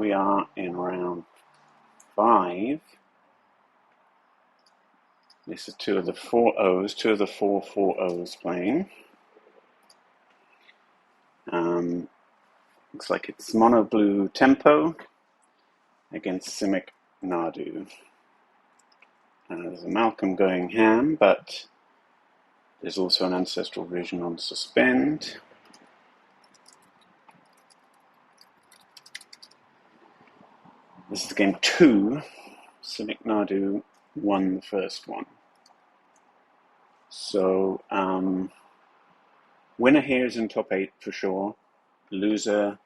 we are in round 5. This is 2 of the 4 O's, 2 of the 4 O's playing. Looks like it's mono blue tempo against Simic Nadu. There's a Malcolm going ham, but there's also an Ancestral Vision on suspend. This is game 2. Simic Nadu won the first one. So, winner here is in top 8 for sure. Loser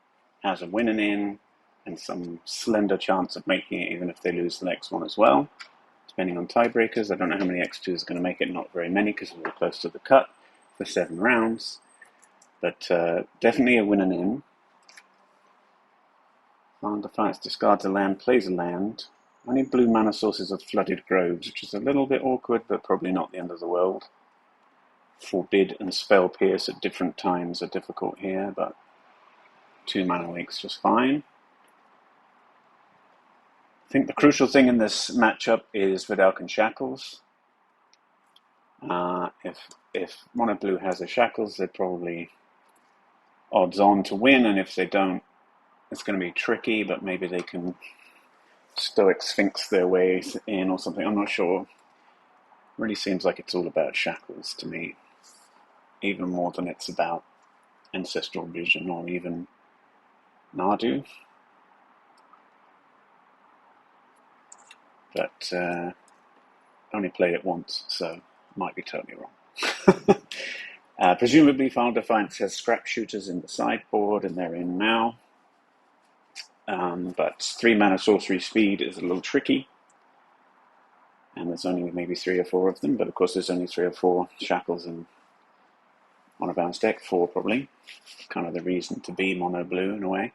has a winning in and some slender chance of making it even if they lose the next one as well, depending on tiebreakers. I don't know how many X2s are going to make it, not very many because we're close to the cut for 7 rounds, but definitely a winning in. Farm Defiance discards a land, plays a land. Only blue mana sources of Flooded Groves, which is a little bit awkward, but probably not the end of the world. Forbid and Spell Pierce at different times are difficult here, but 2 mana leaks just fine. I think the crucial thing in this matchup is Vidalcan Shackles. If Mono Blue has a Shackles, they're probably odds on to win, and if they don't, it's going to be tricky, but maybe they can Stoic Sphinx their way in or something. I'm not sure. Really seems like it's all about Shackles to me, even more than it's about Ancestral Vision or even Nadu. But only played it once, so might be totally wrong. Presumably Final Defiance has Scrap Shooters in the sideboard, and they're in now. But 3 mana sorcery speed is a little tricky, and there's only maybe 3 or 4 of them, but of course there's only 3 or 4 Shackles on a bounce deck, 4 probably. Kind of the reason to be mono blue in a way.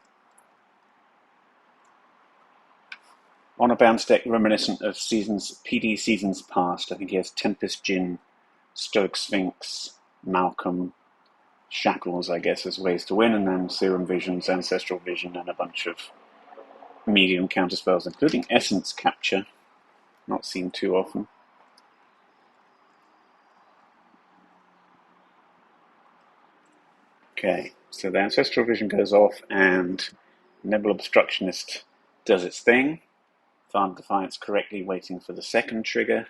On a bounce deck reminiscent of PD seasons past, I think he has Tempest Djinn, Stoic Sphinx, Malcolm, Shackles, I guess, as ways to win, and then Serum Visions, Ancestral Vision, and a bunch of medium counterspells, including Essence Capture, not seen too often. Okay, so the Ancestral Vision goes off, and Nebula Obstructionist does its thing. Farm Defiance correctly waiting for the second trigger.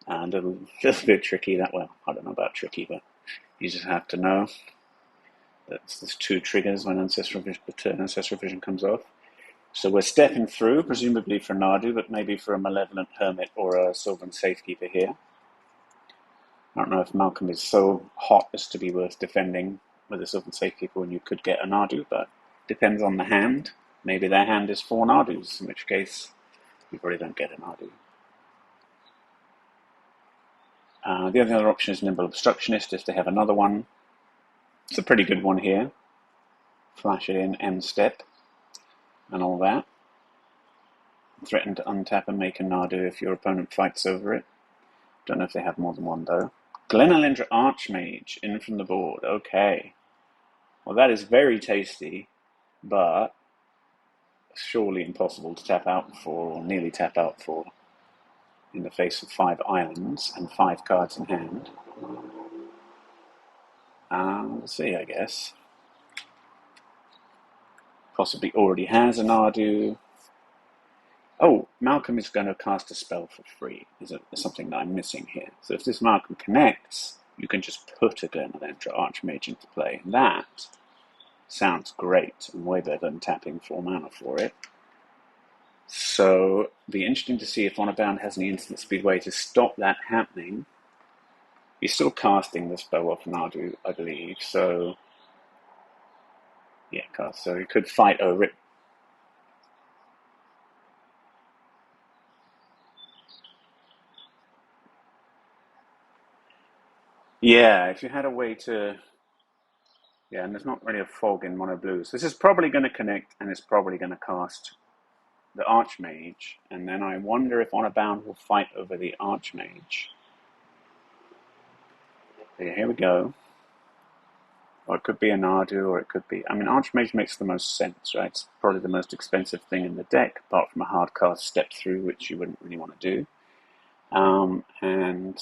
And a little bit tricky that, well, I don't know about tricky, but you just have to know that there's 2 triggers when Ancestral Vision comes off. So we're stepping through, presumably for Nadu, but maybe for a Malevolent Hermit or a Sylvan Safekeeper here. I don't know if Malcolm is so hot as to be worth defending with a Sylvan Safekeeper when you could get a Nadu, but depends on the hand. Maybe their hand is 4 Nadus, in which case you probably don't get a Nadu. The only other option is Nimble Obstructionist if they have another one. It's a pretty good one here. Flash it in, end step, and all that. Threaten to untap and make a Nadu if your opponent fights over it. Don't know if they have more than one though. Glenalindra Archmage in from the board. Okay. Well, that is very tasty, but surely impossible to tap out for, or nearly tap out for, in the face of 5 islands and 5 cards in hand. We'll see, I guess. Possibly already has a Nadu. Oh, Malcolm is going to cast a spell for free. Is something that I'm missing here. So if this Malcolm connects, you can just put a Glenalindra Archmage into play. And that sounds great and way better than tapping 4 mana for it. So it'll be interesting to see if Honorbound has any instant speed way to stop that happening. He's still casting the spell off Nadu, I believe. So yeah, so he could fight over it. Yeah, if you had a way to... Yeah, and there's not really a fog in mono blues. This is probably going to connect, and it's probably going to cast the Archmage, and then I wonder if Honorbound will fight over the Archmage. Yeah, here we go. Or it could be a Nadu, or it could be... I mean, Archmage makes the most sense, right? It's probably the most expensive thing in the deck, apart from a hard card Step Through, which you wouldn't really want to do. And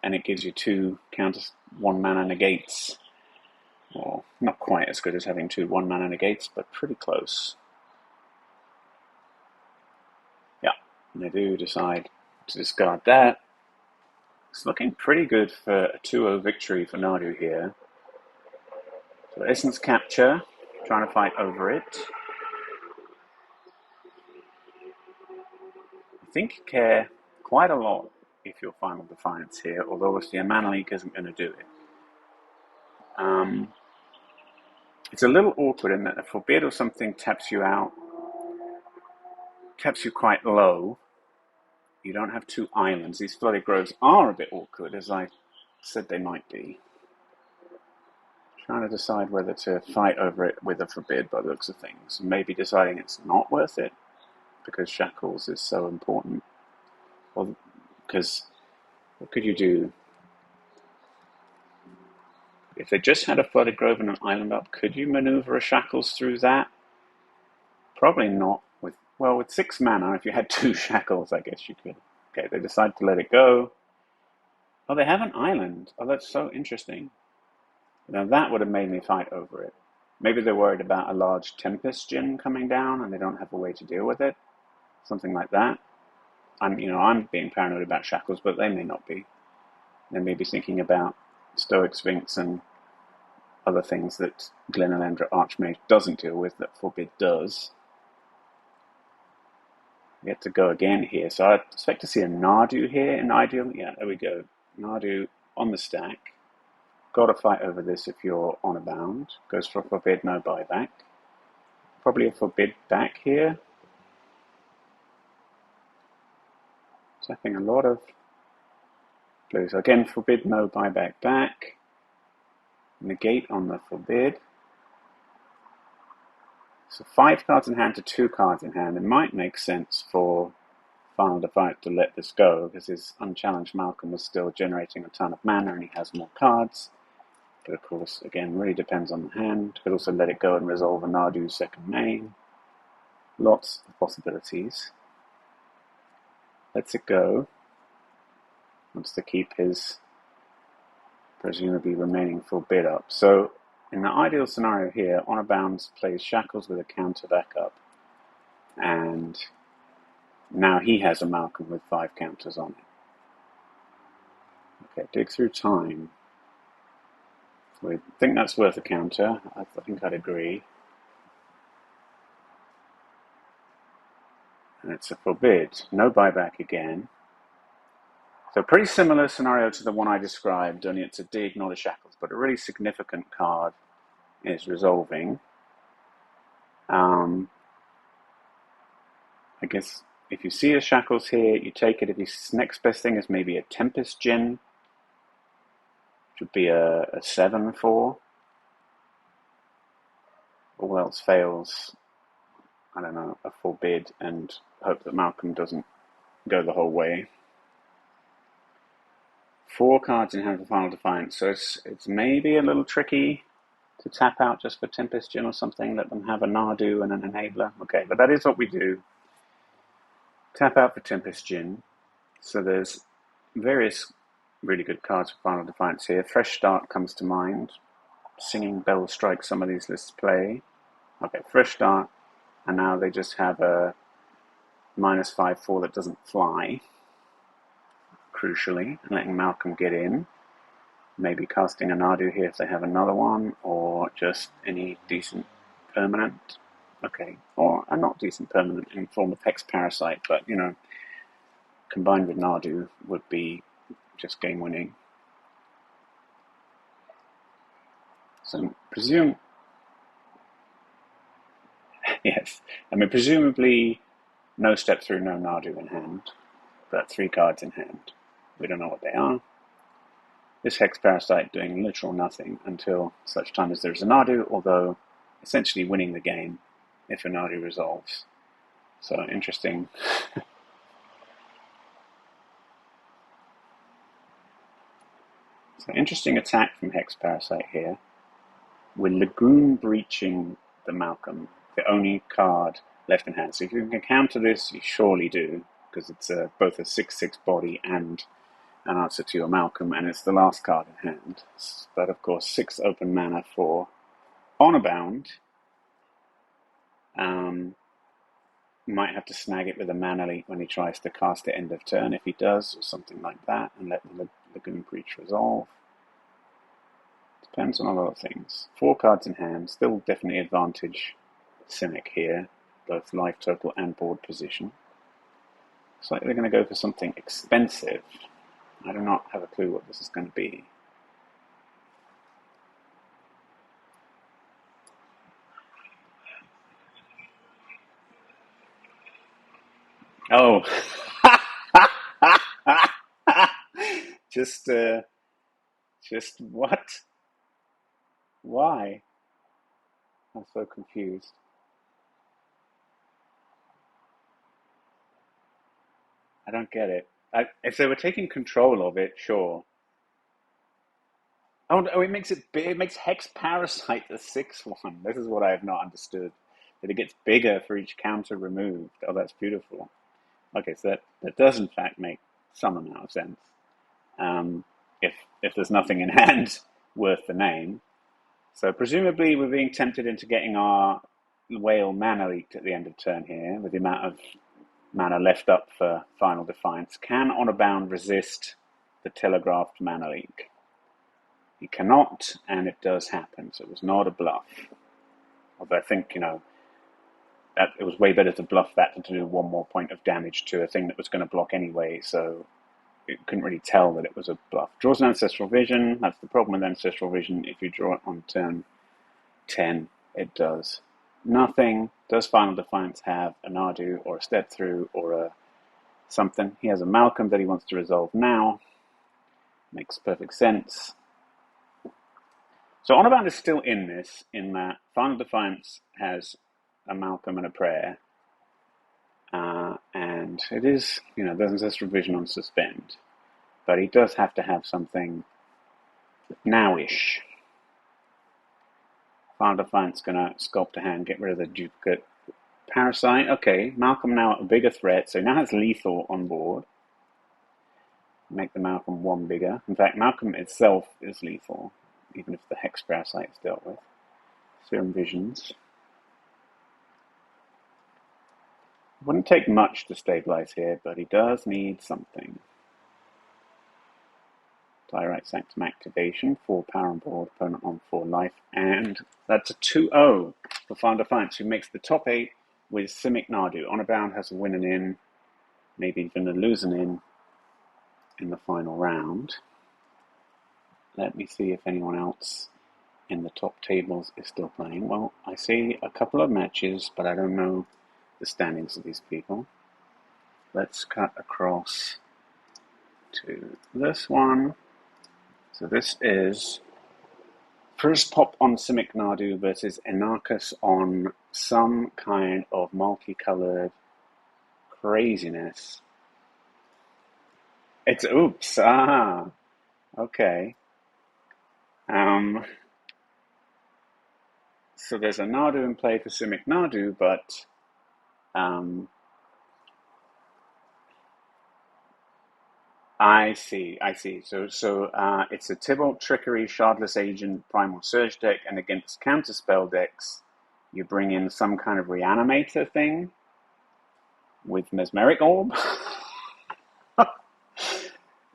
it gives you 2 counter 1 mana negates. Well, not quite as good as having 2 1 mana negates, but pretty close. Yeah, and they do decide to discard that. It's looking pretty good for a 2-0 victory for Nadu here. So Essence Capture, trying to fight over it. I think you care quite a lot if you're Final Defiance here, although obviously a Mana Leak isn't going to do it. It's a little awkward in that a Forbid or something taps you out, taps you quite low. You don't have 2 islands. These Flooded Groves are a bit awkward, as I said they might be. Trying to decide whether to fight over it with a Forbid by the looks of things. Maybe deciding it's not worth it because Shackles is so important. Or because what could you do? If they just had a Flooded Grove and an island up, could you maneuver a Shackles through that? Probably not. With 6 mana, if you had 2 Shackles, I guess you could. Okay, they decide to let it go. Oh, they have an island. Oh, that's so interesting. Now that would have made me fight over it. Maybe they're worried about a large Tempest Djinn coming down and they don't have a way to deal with it. Something like that. I'm being paranoid about Shackles, but they may not be. They may be thinking about Stoic Sphinx and other things that Glenelendra Archmage doesn't deal with that Forbid does. We get to go again here, so I expect to see a Nadu here in ideal. Yeah, there we go. Nadu on the stack. Got to fight over this if you're on a bound. Goes for a Forbid, no buyback. Probably a Forbid back here. Tapping a lot of blue. So again, Forbid, no buyback back. Negate on the Forbid. So 5 cards in hand to 2 cards in hand. It might make sense for Final Defiance to let this go because his unchallenged Malcolm was still generating a ton of mana and he has more cards. But of course, again, really depends on the hand. Could also let it go and resolve a Nardu's second main. Lots of possibilities. Lets it go. Wants to keep his presumably remaining Forbid up. So in the ideal scenario here, Honor Bounds plays Shackles with a counter backup. And now he has a Malcolm with 5 counters on it. Okay, Dig Through Time. We think that's worth a counter. I think I'd agree. And it's a Forbid. No buyback again. So pretty similar scenario to the one I described, only it's a dig, not a Shackles, but a really significant card is resolving. I guess if you see a Shackles here, you take it. If his next best thing is maybe a Tempest Djinn, which would be a 7/4. All else fails, I don't know, a Forbid and hope that Malcolm doesn't go the whole way. 4 cards in hand for Final Defiance, so it's maybe a little tricky to tap out just for Tempest Djinn or something, let them have a Nadu and an Enabler. Okay, but that is what we do. Tap out for Tempest Djinn. So there's various really good cards for Final Defiance here. Fresh Start comes to mind. Singing Bell strikes some of these lists play. Okay, Fresh Start, and now they just have a -5/4 that doesn't fly, crucially, and letting Malcolm get in. Maybe casting a Nadu here if they have another one, or just any decent permanent. Okay, or a not decent permanent in form of Hex Parasite, but, combined with Nadu would be just game winning. So yes, presumably no Step Through, no Nadu in hand, but 3 cards in hand. We don't know what they are. This Hex Parasite doing literal nothing until such time as there's a Nadu, although essentially winning the game if a Nadu resolves. So interesting. So interesting attack from Hex Parasite here. We're Lagoon breaching the Malcolm, the only card left in hand. So if you can counter this, you surely do, because it's both a 6/6 body and an answer to your Malcolm, and it's the last card in hand. But of course, 6 open mana for Honor Bound. Might have to snag it with a mana leak when he tries to cast it end of turn, if he does, or something like that, and let the Lagoon Breach resolve. Depends on a lot of things. 4 cards in hand, still definitely advantage Simic here, both life total and board position. Looks like they're going to go for something expensive. I do not have a clue what this is going to be. Oh, just what? Why? I'm so confused. I don't get it. If they were taking control of it, sure. Oh, it makes it big. It makes Hex Parasite the 6/1. This is what I have not understood. That it gets bigger for each counter removed. Oh, that's beautiful. Okay, so that does in fact make some amount of sense. Um, if there's nothing in hand worth the name. So presumably we're being tempted into getting our whale mana leaked at the end of turn here, with the amount of mana left up for Final Defiance. Can Honor Bound resist the telegraphed mana leak? He cannot, and it does happen, so it was not a bluff. Although I think, that it was way better to bluff that than to do 1 more point of damage to a thing that was going to block anyway, so it couldn't really tell that it was a bluff. Draws an Ancestral Vision. That's the problem with Ancestral Vision. If you draw it on turn 10, it does nothing. Does Final Defiance have a Nadu or a Step Through or a something? He has a Malcolm that he wants to resolve now. Makes perfect sense. So Honor Bound is still in this, in that Final Defiance has a Malcolm and a Prayer. And it is, there's Ancestral Vision on suspend. But he does have to have something now-ish. Final Defiance going to sculpt a hand, get rid of the duplicate Parasite. Okay, Malcolm now a bigger threat, so he now has lethal on board. Make the Malcolm 1 bigger. In fact, Malcolm itself is lethal, even if the Hex Parasite is dealt with. Serum Visions. Wouldn't take much to stabilize here, but he does need something. Direct Sanctum activation, 4 power on board, opponent on 4 life, and that's a 2-0 for Final Defiance, who makes the top 8 with Simic Nadu. Honor Bound has a win and in, maybe even a lose and in the final round. Let me see if anyone else in the top tables is still playing. Well, I see a couple of matches, but I don't know the standings of these people. Let's cut across to this one. So this is First Pop on Simic Nadu versus Enarchus on some kind of multicolored craziness. It's oops. Okay. So there's a Nadu in play for Simic Nadu, but I see. So it's a Tybalt Trickery, Shardless Agent, Primal Surge deck, and against counterspell decks, you bring in some kind of Reanimator thing with Mesmeric Orb.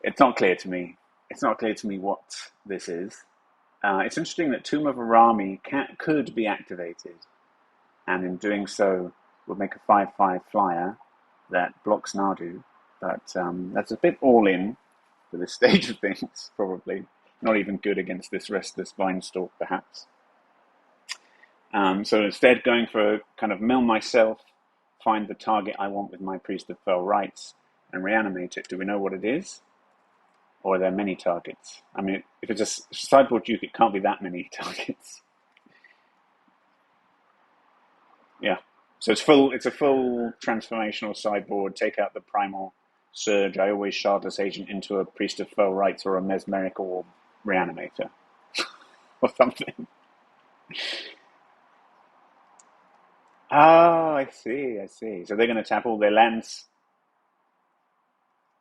It's not clear to me. It's not clear to me what this is. It's interesting that Tomb of Arami could be activated, and in doing so, would make a 5/5 flyer that blocks Nadu. But that's a bit all-in for this stage of things, probably. Not even good against this Restless Vinestalk, perhaps. So instead, going for a kind of mill myself, find the target I want with my Priest of Fell Rites, and reanimate it. Do we know what it is? Or are there many targets? I mean, if it's a sideboard Duke, it can't be that many targets. Yeah. So it's a full transformational sideboard. Take out the Primal Surge. I always Shardless Agent into a Priest of Fell Rites or a Mesmeric or Reanimator. Or something. Oh, I see, I see. So they're going to tap all their lands.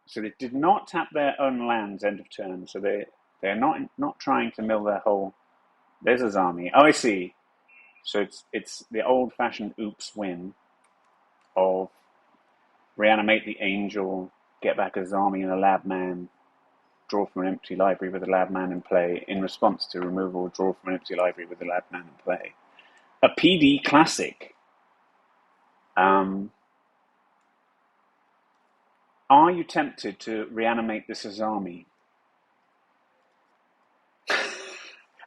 So they did not tap their own lands end of turn. So they're not trying to mill their whole. There's his army. Oh, I see. So it's the old-fashioned oops win of reanimate the angel, get back his army and a lab man, draw from an empty library with a lab man in play. In response to removal, draw from an empty library with a lab man in play. A PD classic. Um, are you tempted to reanimate this as army?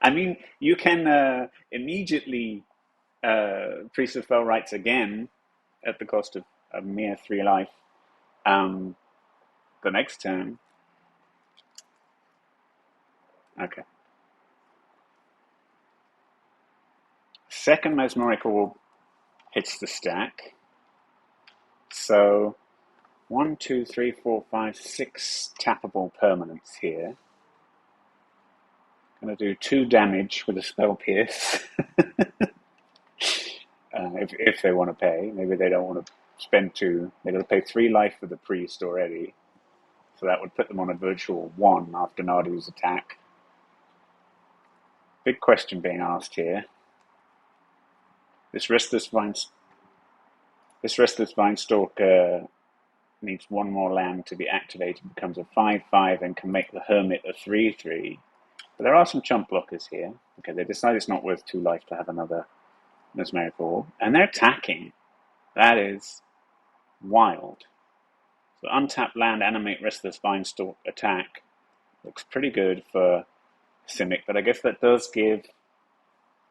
I mean, you can immediately Priest of Fell Rights again at the cost of a mere 3 life um, the next turn. Okay. Second Mesmeric Orb hits the stack. So 1, 2, 3, 4, 5, 6 tappable permanents here. Going to do 2 damage with a Spell Pierce. if they want to pay. Maybe they don't want to spend 2. They're going to pay 3 life for the priest already. So that would put them on a virtual 1 after Nardu's attack. Big question being asked here. This Restless Vinestalker needs 1 more land to be activated, becomes a 5/5 and can make the Hermit a 3/3. But there are some chump blockers here. Okay, they decide it's not worth 2 life to have another Mesmeric Orb. And they're attacking. That is wild. So untap land, animate Restless Vinestalk, attack. Looks pretty good for Simic, but I guess that does give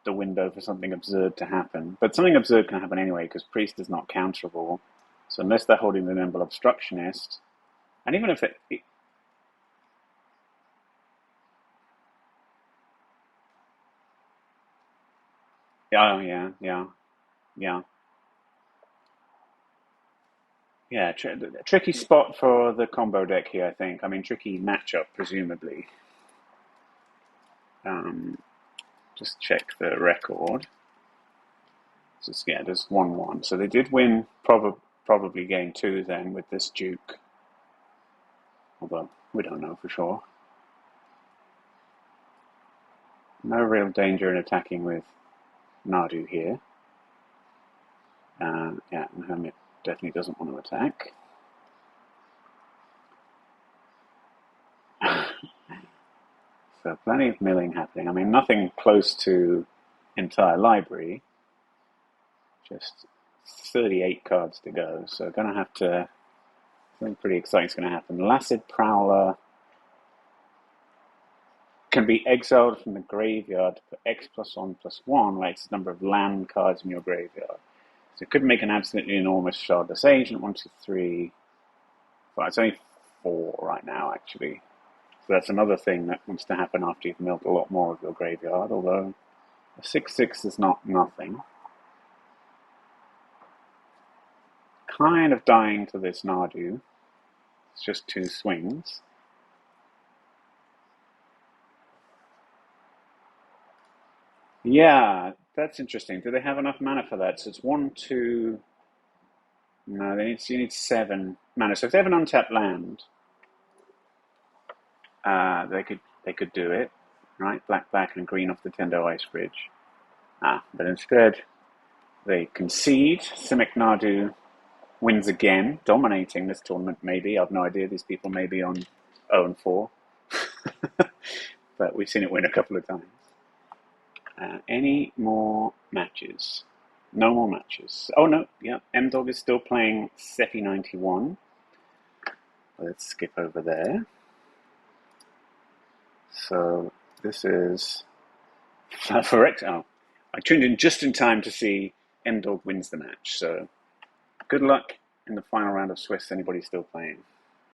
the window for something absurd to happen. But something absurd can happen anyway, because Priest is not counterable. So unless they're holding the Nimble Obstructionist, and even if it... Oh, yeah. Yeah, tricky spot for the combo deck here, I think. I mean, tricky matchup, presumably. Just check the record. Just, yeah, there's 1-1. So they did win probably game 2 then with this Duke. Although, we don't know for sure. No real danger in attacking with Nardu here. Yeah, and Hermit definitely doesn't want to attack. So plenty of milling happening. I mean, nothing close to entire library. Just 38 cards to go. So going to have to... Something pretty exciting is going to happen. Lacid Prowler can be exiled from the graveyard for X+1/+1, like it's the number of land cards in your graveyard. So it could make an absolutely enormous Shardless Agent. 1, 2, 3. Well, it's only 4 right now, actually. So that's another thing that wants to happen after you've milled a lot more of your graveyard, although a 6/6 is not nothing. Kind of dying to this Nardu. It's just 2 swings. Yeah, that's interesting. Do they have enough mana for that? So it's 1, 2... No, you need 7 mana. So if they have an untapped land, they could do it, right? Black and green off the Tendo Ice Bridge. But instead they concede. Simic Nardu wins again, dominating this tournament. Maybe I've no idea. These people may be on 0-4, but we've seen it win a couple of times. Any more matches? No more matches. Oh no, yeah. M-Dog is still playing Seppi 91. Let's skip over there. So this is for X. Oh, I tuned in just in time to see M-Dog wins the match. So good luck in the final round of Swiss. Anybody still playing?